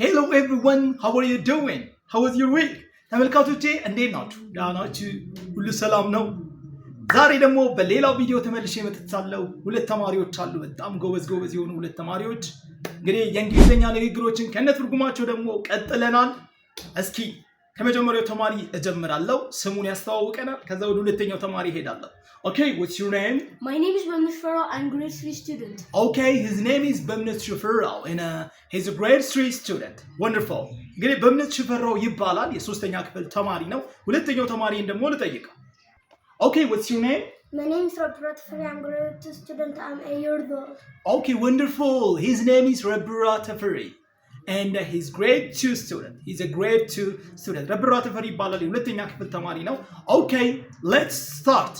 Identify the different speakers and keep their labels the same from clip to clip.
Speaker 1: Hello everyone, how are you doing? How was your week? ተመልካቾቼ እንዴት ናችሁ? ደህና ናችሁ? ሁሉ ሰላም ነው? ዛሬ ደግሞ በሌላ ቪዲዮ ተመልሼ መጥቻለሁ። ሁለት ተማሪዎች አሉ፣ በጣም ጎበዝ የሆኑ ሁለት ተማሪዎች። እንግዲህ የእንግሊዘኛ ንግግሮችን ከነትርጉማቸው ደግሞ ቀጥለናል። እስኪ ከመጀመሪያው ተማሪ እጀምራለሁ። ስሙን ያስተዋውቀናል። ከዛ ወደ ሁለተኛው ተማሪ ሄዳለሁ። Okay, what's your name?
Speaker 2: My name is Bemnet Shufaro. I'm grade 3 student.
Speaker 1: Okay, his name is Bemnet Shufaro and he's a grade 3 student. Wonderful. እንግዲህ በእምነት ሽፈራው ይባላል። የሶስተኛ ክፍል ተማሪ ነው። ሁለተኛው ተማሪን ደግሞ ልጠይቀው። Okay, what's your name?
Speaker 2: My name is Rabbirat Tafari. I'm grade 2 student. I'm 8 years old.
Speaker 1: Okay, wonderful. His name is Rabbirat Tafari. And he's grade 2 student. He's a grade 2 student. Rabbirat Tafari ይባላል። የሁለተኛ ክፍል ተማሪ ነው። Okay, let's start.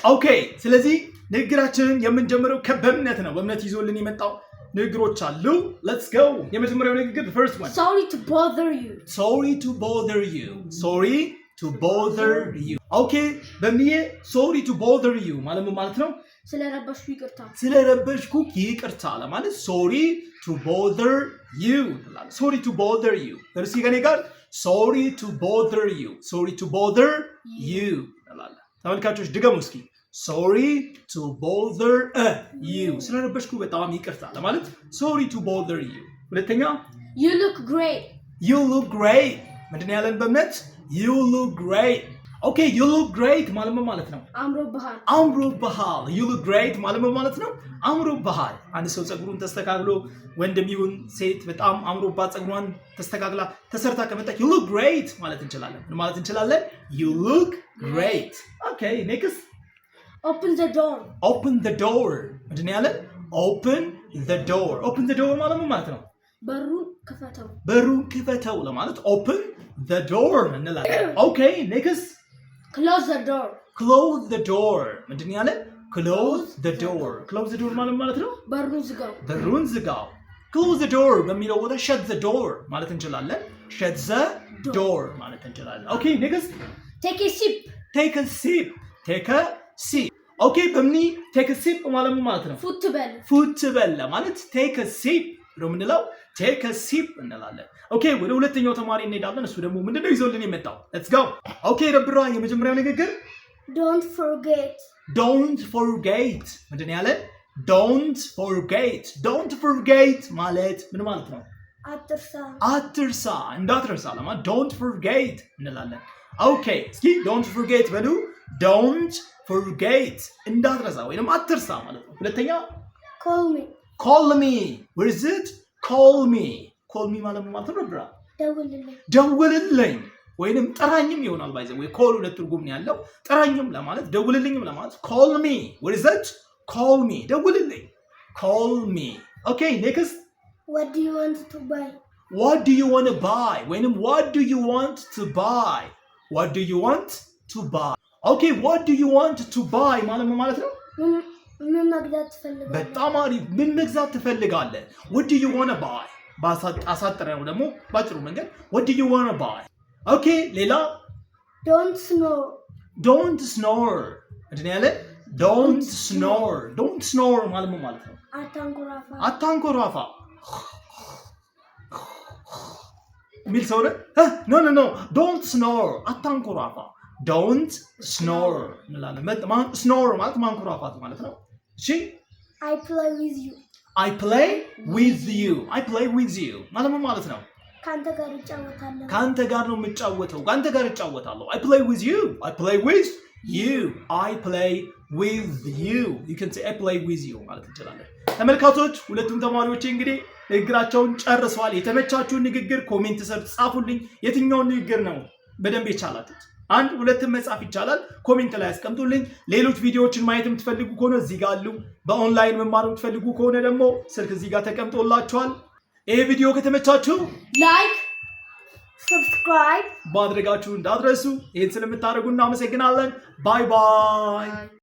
Speaker 1: Okay, ስለዚህ ንግግራችንን የምንጀምረው በእምነት ነው። በእምነት ይዞልን የመጣው ንግግሮች አሉ። Let's go. የመጀመሪያው ንግግር the first one.
Speaker 2: Sorry to bother you.
Speaker 1: Sorry to bother you. Sorry to bother you. Okay, በሚዬ sorry to bother you ማለት ምን ማለት ነው?
Speaker 2: ስለረበሽኩ ይቅርታ።
Speaker 1: ስለረበሽኩ ይቅርታ ለማለት sorry to bother you እንላለን። Sorry to bother you. እርሲ ከኔ ጋር sorry to bother you. Sorry to bother you እንላለን። ተመልካቾች ድገሙ እስኪ። Sorry to bother you. ስለረበሽኩ በጣም ይቅርታ ለማለት sorry to bother you. ሁለተኛ
Speaker 2: You look great.
Speaker 1: You look great. ምንድን ያለን በእምነት You look great. Okay, you look great ማለት ምን ማለት ነው?
Speaker 2: አምሮብሃል።
Speaker 1: አምሮብሃል. You look great ማለት ምን ማለት ነው? አምሮብሃል። አንድ ሰው ፀጉሩን ተስተካክሎ ወንድም ይሁን ሴት በጣም አምሮባት ፀጉሯን ተስተካክላ ተሰርታ ከመጣች you look great ማለት እንችላለን። ምን ማለት እንችላለን? You look great. Okay, next.
Speaker 2: Open the door.
Speaker 1: Open the door. ምንድን ያለን? Open the door. Open the door ማለት ምን ማለት ነው?
Speaker 2: በሩን ክፈተው።
Speaker 1: በሩን ክፈተው ለማለት open the door እንላለን። Okay, next.
Speaker 2: Close the door.
Speaker 1: Close the door. ምንድን ያለን? Close the door. Close the door ማለት ነው?
Speaker 2: በሩን ዝጋው።
Speaker 1: በሩን ዝጋው። Close the door በሚለው ቦታ shut the door ማለት እንችላለን። Shut the door ማለት እንችላለን። Okay, next.
Speaker 2: Take a sip.
Speaker 1: Take a sip. Take a sip. Okay, በምኒ take a sip ማለት ምን ማለት ነው?
Speaker 2: ፉት በል።
Speaker 1: ፉት በል ማለት take a sip ነው የምንለው። take a sip እንላለን። Okay, ወደ ሁለተኛው ተማሪ እንሄዳለን። እሱ ደግሞ ምንድነው ይዞልን የመጣው? Let's go. Okay, ረብራ የመጀመሪያው ንግግር
Speaker 2: Don't forget.
Speaker 1: Don't forget. ምንድነው ያለ? Don't forget. Don't forget ማለት ምን ማለት ነው?
Speaker 2: አትርሳ።
Speaker 1: አትርሳ፣ እንዳትረሳ ለማለት don't forget እንላለን። Okay, እስኪ don't forget በሉ። Don't forget እንዳትረሳ ወይንም አትርሳ ማለት ነው። ሁለተኛ
Speaker 2: Call me.
Speaker 1: Call me. Where is it? Call me. Call me ማለት ምን ማለት ነው? ረብራ
Speaker 2: ደውልልኝ።
Speaker 1: ደውልልኝ ወይንም ጥራኝም ይሆናል። ባይዘ ወይ ኮል ሁለት ትርጉም ነው ያለው። ጥራኝም ለማለት ደውልልኝም ለማለት call me. What is that? Call me. ደውልልኝ. Call me. Okay, next.
Speaker 2: What do you want to buy?
Speaker 1: What do you want to buy? ወይንም what do you want to buy? What do you want to buy? Okay, what do you want to buy ማለት ምን ማለት ነው?
Speaker 2: ምን መግዛት ትፈልጋለህ?
Speaker 1: በጣም አሪፍ። ምን መግዛት ትፈልጋለህ? What do you want to buy? አሳጥረነው ደግሞ ባጭሩ መንገድ what do you want to buy? Okay, ሌላ
Speaker 2: Don't snore.
Speaker 1: Don't snore. ምንድን ያለ? Don't snore. Don't snore ማለት ምን ማለት ነው?
Speaker 2: አታንኮራፋ።
Speaker 1: አታንኮራፋ ሚል ሰው ነው? No. Don't snore. አታንኮራፋ። Don't snore እንላለን። snore ማለት ማንኮራፋት ማለት ነው። እሺ
Speaker 2: I play with you.
Speaker 1: I play with you. I play with you ማለት ምን ማለት ነው?
Speaker 2: ካንተ ጋር እጫወታለሁ።
Speaker 1: ካንተ ጋር ነው የምጫወተው። ካንተ ጋር እጫወታለሁ። I play with you. I play with you. I play with you. You can say I play with you ማለት እንችላለን። ተመልካቾች ሁለቱም ተማሪዎች እንግዲህ ንግግራቸውን ጨርሰዋል። የተመቻችሁን ንግግር ኮሜንት ስር ጻፉልኝ። የትኛውን ንግግር ነው በደንብ የቻላችሁት? አንድ ሁለትም መጻፍ ይቻላል። ኮሜንት ላይ አስቀምጡልኝ። ሌሎች ቪዲዮዎችን ማየት የምትፈልጉ ከሆነ እዚህ ጋር አሉ። በኦንላይን መማር የምትፈልጉ ከሆነ ደግሞ ስልክ እዚህ ጋር ተቀምጦላችኋል። ይሄ ቪዲዮ ከተመቻችሁ
Speaker 2: ላይክ፣ ሰብስክራይብ
Speaker 1: ማድረጋችሁ እንዳትረሱ። ይሄን ስለምታደርጉ እናመሰግናለን። ባይ ባይ።